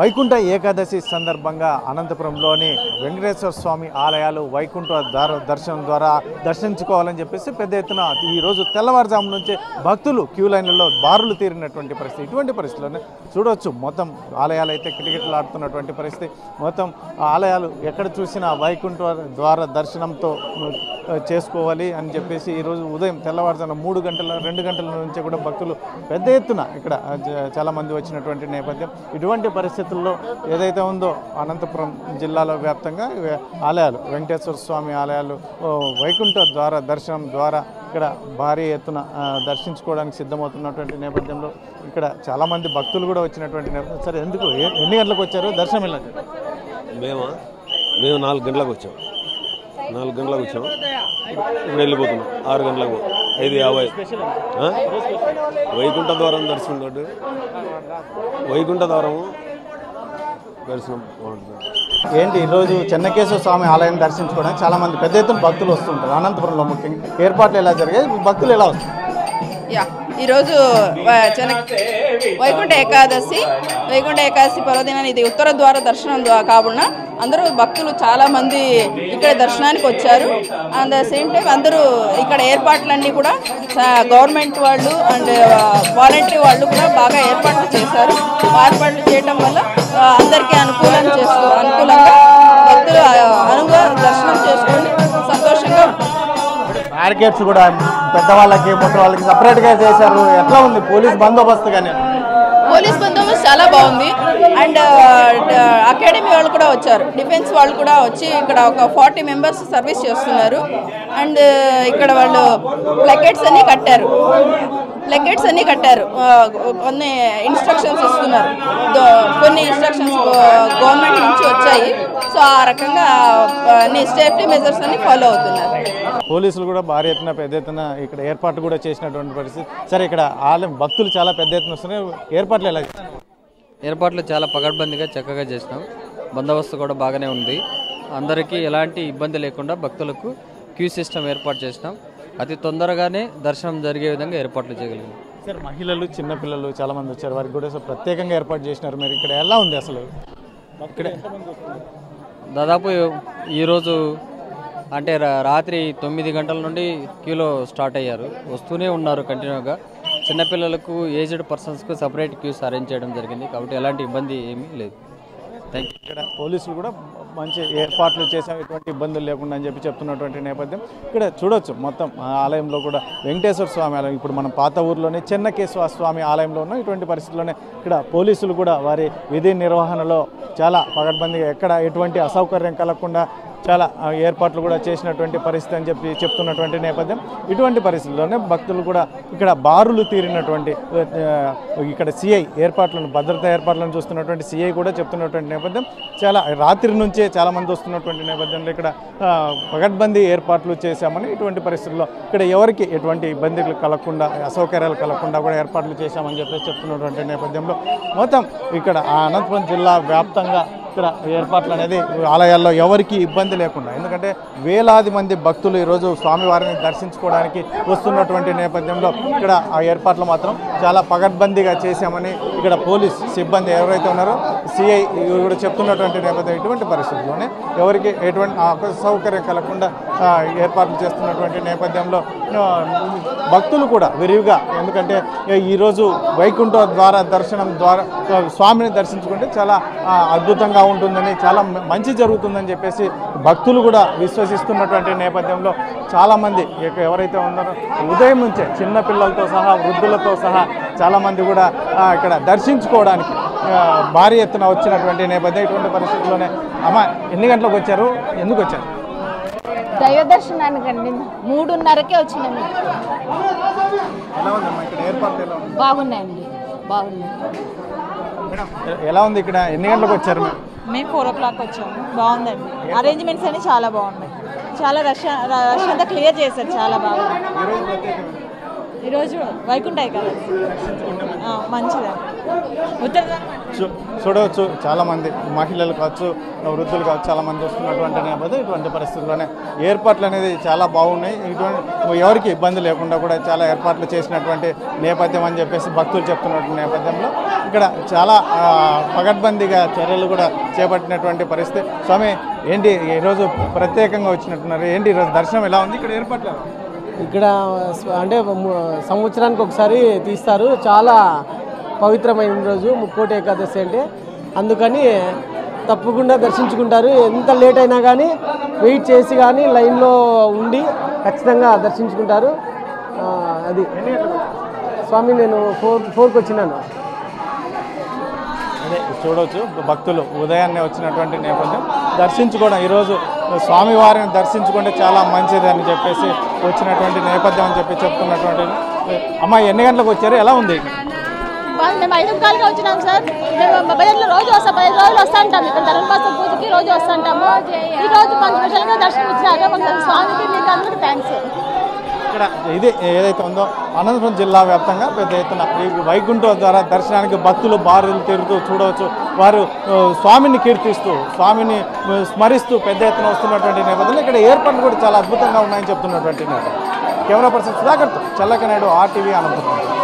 వైకుంఠ ఏకాదశి సందర్భంగా అనంతపురంలోని వెంకటేశ్వర స్వామి ఆలయాలు వైకుంఠ దర్శనం ద్వారా దర్శించుకోవాలని చెప్పేసి పెద్ద ఎత్తున ఈరోజు తెల్లవారుజాము నుంచే భక్తులు క్యూ లైన్లలో బారులు తీరినటువంటి పరిస్థితి. ఇటువంటి పరిస్థితుల్లోనే చూడవచ్చు మొత్తం ఆలయాలు అయితే కిటకిటలాడుతున్నటువంటి పరిస్థితి. మొత్తం ఆలయాలు ఎక్కడ చూసినా వైకుంఠ ద్వార దర్శనంతో చేసుకోవాలి అని చెప్పేసి ఈరోజు ఉదయం తెల్లవారుజామున 2 గంటల నుంచి కూడా భక్తులు పెద్ద ఎత్తున ఇక్కడ చాలామంది వచ్చినటువంటి నేపథ్యం. ఇటువంటి పరిస్థితుల్లో ఏదైతే ఉందో అనంతపురం జిల్లాలో వ్యాప్తంగా ఆలయాలు వెంకటేశ్వర స్వామి ఆలయాలు వైకుంఠ ద్వార దర్శనం ద్వారా ఇక్కడ భారీ ఎత్తున దర్శించుకోవడానికి సిద్ధమవుతున్నటువంటి నేపథ్యంలో ఇక్కడ చాలామంది భక్తులు కూడా వచ్చినటువంటి నేపథ్యం. సరే, ఎందుకు ఎన్ని గంటలకు వచ్చారు? దర్శనం ఎలా? మేము 4 గంటలకు వచ్చాం. 4 గంటలకు వచ్చాము. ఇప్పుడు వెళ్ళిపోతున్నాం 6 గంటలకు 5:50. వైకుంఠ ద్వారం దర్శనం కాబట్టి వైకుంఠ ద్వారము దర్శనం బాగుంటుంది. ఏంటి ఈరోజు చెన్నకేశ్వర స్వామి ఆలయం దర్శించుకోవడానికి చాలా మంది పెద్ద ఎత్తున భక్తులు వస్తుంటారు. అనంతపురంలో ముఖ్యంగా ఏర్పాట్లు ఎలా జరిగాయి? భక్తులు ఎలా వస్తారు? ఈరోజు వైకుంఠ ఏకాదశి పర్వదినాన్ని ఇది ఉత్తర ద్వార దర్శనం కాకుండా అందరూ భక్తులు చాలా మంది ఇక్కడ దర్శనానికి వచ్చారు. అండ్ సేమ్ టైం అందరూ ఇక్కడ ఏర్పాట్లన్నీ కూడా గవర్నమెంట్ వాళ్ళు అండ్ వాలంటరీ వాళ్ళు కూడా బాగా ఏర్పాట్లు చేశారు. ఏర్పాట్లు చేయడం వల్ల అందరికీ అనుకూలంగా భక్తులు అనువుగా దర్శనం చేసుకొని సంతోషంగా బ్యారికేడ్స్ కూడా పెద్దవాళ్ళకి ముసలి వాళ్ళకి సపరేట్గా చేశారు. ఎట్లా ఉంది పోలీస్ బందోబస్తు? కానీ పోలీస్ బందోబస్తు చాలా బాగుంది. అండ్ అకాడమీ వాళ్ళు కూడా వచ్చారు, డిఫెన్స్ వాళ్ళు కూడా వచ్చి ఇక్కడ ఒక 40 మెంబర్స్ సర్వీస్ చేస్తున్నారు. అండ్ ఇక్కడ వాళ్ళు ప్లకెట్స్ అన్నీ కట్టారు. కొన్ని ఇన్స్ట్రక్షన్స్ ఇస్తున్నారు. కొన్ని ఇన్స్ట్రక్షన్స్ గవర్నమెంట్ నుంచి వచ్చాయి. సో ఆ రకంగా అన్ని సేఫ్టీ మెజర్స్ అన్ని ఫాలో అవుతున్నారు. పోలీసులు కూడా భారీ ఎత్తున పెద్ద ఎత్తున ఇక్కడ ఏర్పాట్లు కూడా చేసినటువంటి పరిస్థితి. సరే, ఇక్కడ ఆలయం భక్తులు చాలా పెద్ద ఎత్తున వస్తున్నారు. ఏర్పాట్లు ఎలా? ఏర్పాట్లు చాలా పకడ్బందీగా చక్కగా చేసినాం. బందోబస్తు కూడా బాగానే ఉంది. అందరికీ ఎలాంటి ఇబ్బంది లేకుండా భక్తులకు క్యూ సిస్టమ్ ఏర్పాటు చేసినాం. అతి తొందరగానే దర్శనం జరిగే విధంగా ఏర్పాట్లు చేయగలిగాం. సార్, మహిళలు చిన్నపిల్లలు చాలా మంది వచ్చారు. వారికి కూడా ప్రత్యేకంగా ఏర్పాటు చేసినారు. మీరు ఇక్కడ ఎలా ఉంది అసలు? ఇక్కడ దాదాపు ఈరోజు అంటే రాత్రి 9 గంటల నుండి క్యూలో స్టార్ట్ అయ్యారు. వస్తూనే ఉన్నారు కంటిన్యూగా. చిన్నపిల్లలకు ఏజ్డ్ పర్సన్స్కు సపరేట్ క్యూస్ అరేంజ్ చేయడం జరిగింది. కాబట్టి ఎలాంటి ఇబ్బంది ఏమీ లేదు. Thank you. ఇక్కడ పోలీసులు కూడా మంచి ఏర్పాట్లు చేసాం, ఎటువంటి ఇబ్బందులు లేకుండా అని చెప్తున్నటువంటి నేపథ్యం. ఇక్కడ చూడొచ్చు మొత్తం ఆలయంలో కూడా వెంకటేశ్వర స్వామి ఆలయం, ఇప్పుడు మనం పాత ఊర్లోనే చెన్నకేశ్వర స్వామి ఆలయంలో ఉన్న ఇటువంటి పరిస్థితుల్లోనే ఇక్కడ పోలీసులు కూడా వారి విధి నిర్వహణలో చాలా పకడ్బందీగా ఎక్కడ ఎటువంటి అసౌకర్యం కలగకుండా చాలా ఏర్పాట్లు కూడా చేసినటువంటి పరిస్థితి అని చెప్తున్నటువంటి నేపథ్యం. ఇటువంటి పరిస్థితుల్లోనే భక్తులు కూడా ఇక్కడ బారులు తీరినటువంటి ఇక్కడ సిఐ ఏర్పాట్లను, భద్రతా ఏర్పాట్లను చూస్తున్నటువంటి సిఐ కూడా చెప్తున్నటువంటి నేపథ్యం. చాలా రాత్రి నుంచే చాలామంది వస్తున్నటువంటి నేపథ్యంలో ఇక్కడ పకడ్బందీ ఏర్పాట్లు చేశామని, ఇటువంటి పరిస్థితుల్లో ఇక్కడ ఎవరికి ఎటువంటి ఇబ్బందులు కలగకుండా, అసౌకర్యాలు కలగకుండా కూడా ఏర్పాట్లు చేశామని చెప్తున్నటువంటి నేపథ్యంలో మొత్తం ఇక్కడ అనంతపురం జిల్లా వ్యాప్తంగా ఇక్కడ ఏర్పాట్లు అనేది ఆలయాల్లో ఎవరికి ఇబ్బంది లేకుండా, ఎందుకంటే వేలాది మంది భక్తులు ఈరోజు స్వామివారిని దర్శించుకోవడానికి వస్తున్నటువంటి నేపథ్యంలో ఇక్కడ ఆ ఏర్పాట్లు మాత్రం చాలా పకడ్బందీగా చేశామని ఇక్కడ పోలీస్ సిబ్బంది ఎవరైతే ఉన్నారో సిఐ కూడా చెప్తున్నటువంటి నేపథ్యం. ఇటువంటి పరిస్థితుల్లోనే ఎవరికి ఎటువంటి అసౌకర్యం కలగకుండా ఏర్పాట్లు చేస్తున్నటువంటి నేపథ్యంలో భక్తులు కూడా విరివిగా, ఎందుకంటే ఈరోజు వైకుంఠ ద్వార దర్శనం ద్వారా స్వామిని దర్శించుకుంటే చాలా అద్భుతంగా ఉంటుందని, చాలా మంచి జరుగుతుందని చెప్పేసి భక్తులు కూడా విశ్వసిస్తున్నటువంటి నేపథ్యంలో చాలామంది ఎవరైతే ఉన్నారో ఉదయం నుంచే చిన్నపిల్లలతో సహా వృద్ధులతో సహా చాలామంది కూడా ఇక్కడ దర్శించుకోవడానికి భారీ ఎత్తున వచ్చినటువంటి నేపథ్యం. ఇటువంటి పరిస్థితుల్లోనే అమ్మ ఎన్ని గంటలకు వచ్చారు? ఎందుకు వచ్చారు? దైవ దర్శనానికండి 3:30కే వచ్చినాము. ఎలా ఉందమ్మా ఇక్కడ ఏర్పాట్లు? ఎలా ఉంది? బాగున్నాయండి, బాగున్నాయి. ఎలా ఉంది ఇక్కడ? ఎన్ని గంటలకు వచ్చారు? మేము 4 o'clock వచ్చాము. బాగుందండి, అరేంజ్మెంట్స్ అన్ని చాలా బాగున్నాయి. చాలా రష్ అంతా క్లియర్ చేశారు, చాలా బాగుంది. ఈరోజు వైకుంఠ ఏకాదశి మంచిదండి. చూడవచ్చు చాలామంది మహిళలు కావచ్చు, వృద్ధులు కావచ్చు, చాలామంది వస్తున్నటువంటి నేపథ్యం. ఇటువంటి పరిస్థితుల్లోనే ఏర్పాట్లు అనేది చాలా బాగున్నాయి. ఇటువంటి ఎవరికి ఇబ్బంది లేకుండా కూడా చాలా ఏర్పాట్లు చేసినటువంటి నేపథ్యం అని చెప్పేసి భక్తులు చెప్తున్నటువంటి నేపథ్యంలో ఇక్కడ చాలా పగడ్బందీగా చర్యలు కూడా చేపట్టినటువంటి పరిస్థితి. స్వామి ఏంటి ఈరోజు ప్రత్యేకంగా వచ్చినట్టున్నారు, ఏంటి ఈరోజు దర్శనం ఎలా ఉంది, ఇక్కడ ఏర్పాట్లు? ఇక్కడ అంటే సంవత్సరానికి ఒకసారి తీస్తారు, చాలా పవిత్రమైన రోజు ముక్కోటి ఏకాదశి అంటే, అందుకని తప్పకుండా దర్శించుకుంటారు. ఎంత లేట్ అయినా కానీ వెయిట్ చేసి కానీ లైన్లో ఉండి ఖచ్చితంగా దర్శించుకుంటారు. అది స్వామి నేను 4కి వచ్చినాను. అదే చూడవచ్చు భక్తులు ఉదయాన్నే వచ్చినటువంటి నేపథ్యం దర్శించుకోవడం, ఈరోజు స్వామివారిని దర్శించుకుంటే చాలా మంచిది అని చెప్పేసి వచ్చినటువంటి నేపథ్యం అని చెప్పి చెప్తున్నటువంటి అమ్మ. ఎన్ని గంటలకు వచ్చారు, ఎలా ఉంది? మేము 5:15కి వచ్చినాం సార్. మేము బయలులో రోజు వస్తాం, 10 రోజులు వస్తూ ఉంటాం. ఇక్కడ ధర్మపాస పూజకి రోజు వస్తూ ఉంటాము. ఈ రోజు మాకు స్పెషల్గా దర్శనం ఇచ్చినారు. మాకు స్వామికి మీకు అందరికీ థ్యాంక్స్. ఇక్కడ ఇది ఏదైతే ఉందో అనంతపురం జిల్లా వ్యాప్తంగా పెద్ద ఎత్తున ఈ వైకుంఠం ద్వారా దర్శనానికి భక్తులు బారులు తిరుగుతూ చూడవచ్చు. వారు స్వామిని కీర్తిస్తూ స్వామిని స్మరిస్తూ పెద్ద ఎత్తున వస్తున్నటువంటి నేపథ్యంలో ఇక్కడ ఏర్పాట్లు కూడా చాలా అద్భుతంగా ఉన్నాయని చెప్తున్నటువంటి నేపథ్యం. కెమెరా పర్సన్ సుధాకర్తో చల్లకనాయుడు, RTV, అనంతపురం.